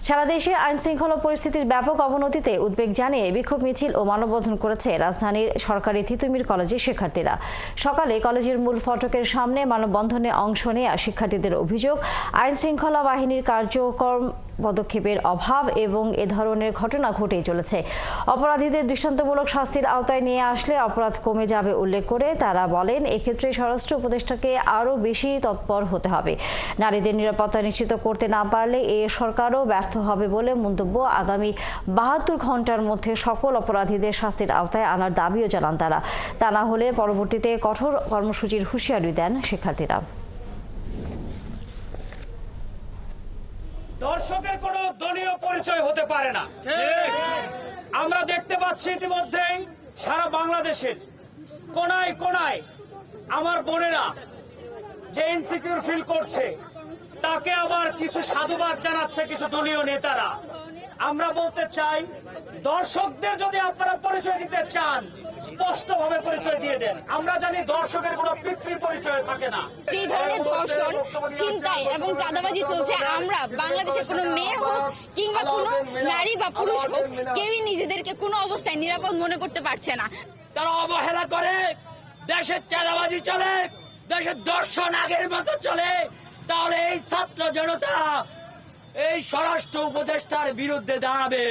সারা দেশে আইনশৃঙ্খলা পরিস্থিতির ব্যাপক অবনতিতে উদ্বেগ জানিয়ে বিক্ষোভ মিছিল ও মানববন্ধন করেছে রাজধানীর সরকারি তিতুমির কলেজের শিক্ষার্থীরা। সকালে কলেজের মূল ফটকের সামনে মানববন্ধনে অংশ নেয়া শিক্ষার্থীদের অভিযোগ, আইনশৃঙ্খলা বাহিনীর কার্যক্রম পদক্ষেপের অভাব এবং এ ধরনের ঘটনা ঘটেই চলেছে। অপরাধীদের দৃষ্টান্তমূলক শাস্তির আওতায় নিয়ে আসলে অপরাধ কমে যাবে উল্লেখ করে তারা বলেন, এক্ষেত্রে স্বরাষ্ট্র উপদেষ্টাকে আরও বেশি তৎপর হতে হবে। নারীদের নিরাপত্তা নিশ্চিত করতে না পারলে এ সরকারও ব্যর্থ হবে বলে মন্তব্য। আগামী ৭২ ঘন্টার মধ্যে সকল অপরাধীদের শাস্তির আওতায় আনার দাবিও জানান তারা। তা না হলে পরবর্তীতে কঠোর কর্মসূচির হুঁশিয়ারি দেন শিক্ষার্থীরা। দর্শকের কোনো দলীয় পরিচয় হতে পারে না। আমরা দেখতে পাচ্ছি ইতিমধ্যেই সারা বাংলাদেশের কোনায় কোনায় আমার বোনেরা যে ইনসিকিউর ফিল করছে, তাকে আবার কিছু সাধুবাদ জানাচ্ছে কিছু দলীয় নেতারা। আমরা বলতে চাই, দর্শকদের যদি আপনারা পরিচয় দিতে চান, স্পষ্টভাবে পরিচয় দিয়ে দেন। আমরা জানি দর্শকের কোনো পিতৃ পরিচয় থাকে না। যে ধরনের ধর্ষণ, ছিনতাই এবং চাঁদাবাজি চলছে, আমরা বাংলাদেশে কোনো মেয়ে হোক কিংবা কোনো নারী বা পুরুষ হোক, কেউই নিজেদেরকে কোনো অবস্থায় নিরাপদ মনে করতে পারছে না। তারা অবহেলা করে, দেশের চাঁদাবাজি চলে, দেশের দর্শন আগের মতো চলে, তাহলে এই ছাত্র জনতা এই স্বরাষ্ট্র উপদেষ্টার বিরুদ্ধে দাঁড়াবে।